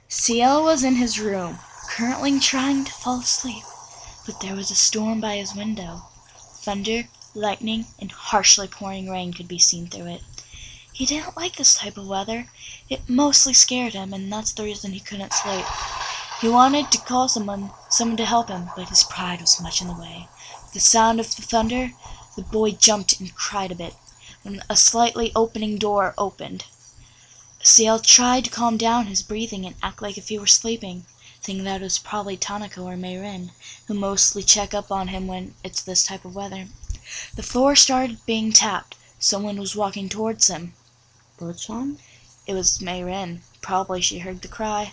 Ciel was in his room, currently trying to fall asleep, but there was a storm by his window. Thunder, lightning, and harshly pouring rain could be seen through it. He didn't like this type of weather. It mostly scared him, and that's the reason he couldn't sleep. He wanted to call someone to help him, but his pride was much in the way. With the sound of the thunder, the boy jumped and cried a bit, when a slightly opening door opened. Ciel tried to calm down his breathing and act like if he were sleeping, thinking that it was probably Tanako or Mayrin, who mostly check up on him when it's this type of weather. The floor started being tapped. Someone was walking towards him. Bochan? It was Mayrin. Probably she heard the cry.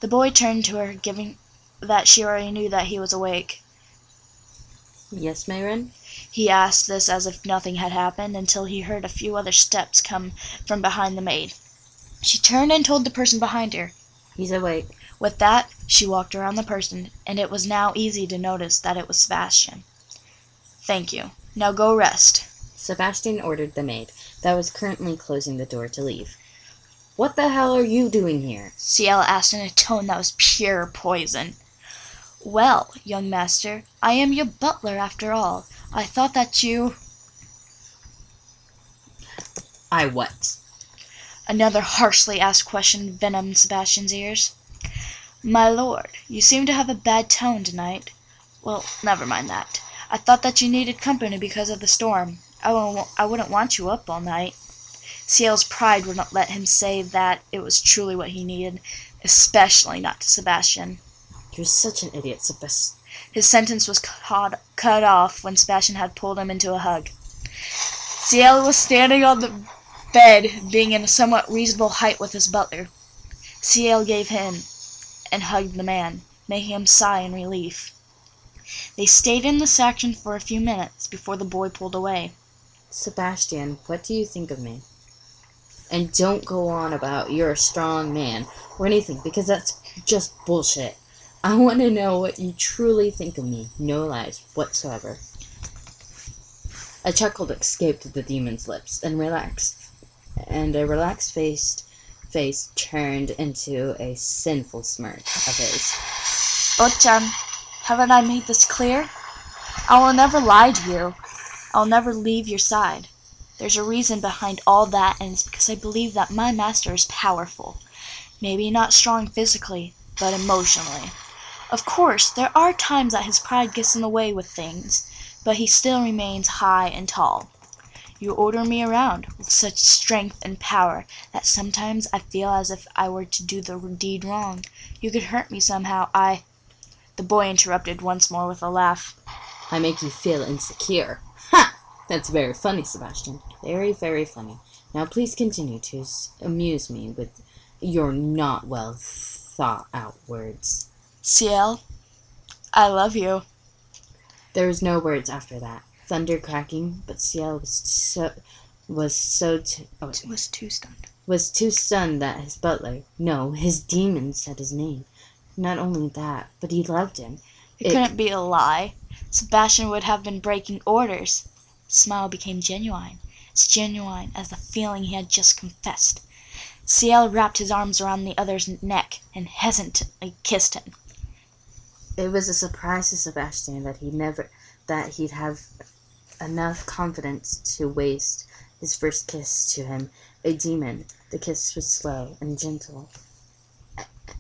The boy turned to her, giving that she already knew that he was awake. Yes, Mayrin? He asked this as if nothing had happened until he heard a few other steps come from behind the maid. She turned and told the person behind her. He's awake. With that, she walked around the person, and it was now easy to notice that it was Sebastian. Thank you. Now go rest. Sebastian ordered the maid, that was currently closing the door, to leave. What the hell are you doing here? Ciel asked in a tone that was pure poison. Well, young master, I am your butler after all. I thought that you... I what? Another harshly asked question venomed Sebastian's ears. My lord, you seem to have a bad tone tonight. Well, never mind that. I thought that you needed company because of the storm. I wouldn't want you up all night. Ciel's pride would not let him say that it was truly what he needed, especially not to Sebastian. You're such an idiot, Sebastian. His sentence was cut off when Sebastian had pulled him into a hug. Ciel was standing on the bed, being in a somewhat reasonable height with his butler. Ciel gave in and hugged the man, making him sigh in relief. They stayed in the section for a few minutes before the boy pulled away. Sebastian, what do you think of me? And don't go on about you're a strong man or anything, because that's just bullshit. I want to know what you truly think of me. No lies whatsoever. A chuckle escaped the demon's lips, and a relaxed face turned into a sinful smirk of his. Bochan, haven't I made this clear? I will never lie to you. I'll never leave your side. There's a reason behind all that, and it's because I believe that my master is powerful. Maybe not strong physically, but emotionally. Of course, there are times that his pride gets in the way with things, but he still remains high and tall. You order me around with such strength and power that sometimes I feel as if I were to do the deed wrong. You could hurt me somehow. The boy interrupted once more with a laugh. I make you feel insecure. Ha! That's very funny, Sebastian. Very, very funny. Now please continue to amuse me with your not well thought out words. Ciel, I love you. There was no words after that. Thunder cracking, but Ciel was too stunned that his butler, no, his demon, said his name. Not only that, but he loved him. It couldn't be a lie. Sebastian would have been breaking orders. His smile became genuine, as genuine as the feeling he had just confessed. Ciel wrapped his arms around the other's neck and hesitantly kissed him. It was a surprise to Sebastian that he'd have enough confidence to waste his first kiss to him, a demon. The kiss was slow and gentle,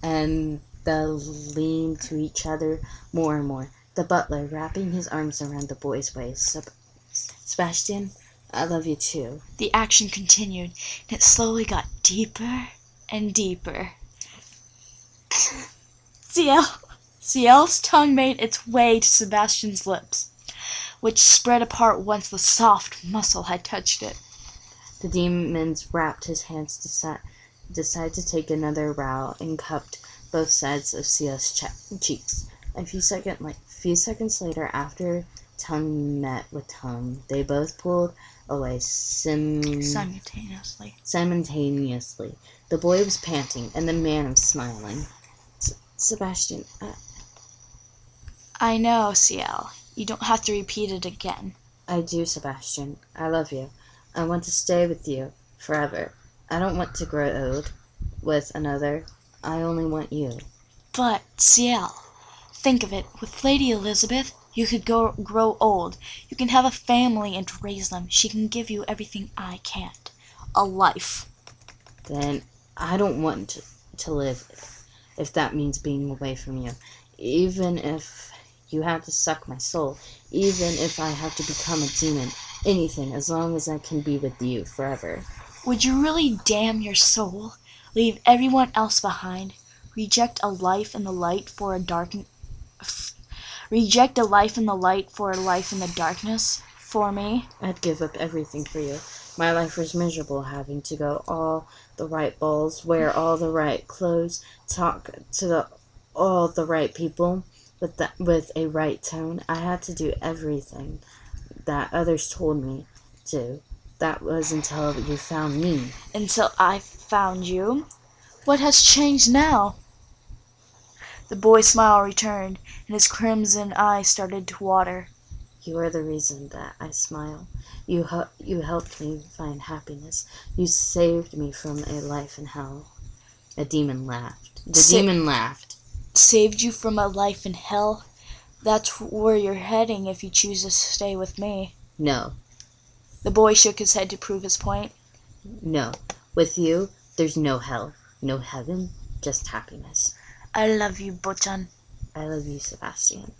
and they leaned to each other more and more, the butler wrapping his arms around the boy's waist. Sebastian, I love you too. The action continued, and it slowly got deeper and deeper. Ciel's tongue made its way to Sebastian's lips, which spread apart once the soft muscle had touched it. The demons wrapped his hands, decided to take another row, and cupped both sides of Ciel's cheeks. A few seconds later, after tongue met with tongue, they both pulled away simultaneously. The boy was panting, and the man was smiling. Sebastian, I know, Ciel. You don't have to repeat it again. I do, Sebastian. I love you. I want to stay with you forever. I don't want to grow old with another. I only want you. But, Ciel, think of it. With Lady Elizabeth, you could grow old. You can have a family and raise them. She can give you everything I can't. A life. Then I don't want to live if that means being away from you. Even if you have to suck my soul. Even if I have to become a demon. Anything, as long as I can be with you forever. Would you really damn your soul? Leave everyone else behind? Reject a life in the light for a Reject a life in the light for a life in the darkness? For me? I'd give up everything for you. My life was miserable, having to go all the right balls, wear all the right clothes, talk to all the right people with a right tone. I had to do everything that others told me to. That was until you found me. Until I found you? What has changed now? The boy's smile returned, and his crimson eyes started to water. You are the reason that I smile. You helped me find happiness. You saved me from a life in hell. A demon laughed. Demon laughed. Saved you from a life in hell? That's where you're heading if you choose to stay with me. No. The boy shook his head to prove his point. No. With you, there's no hell. No heaven. Just happiness. I love you, Bochan. I love you, Sebastian.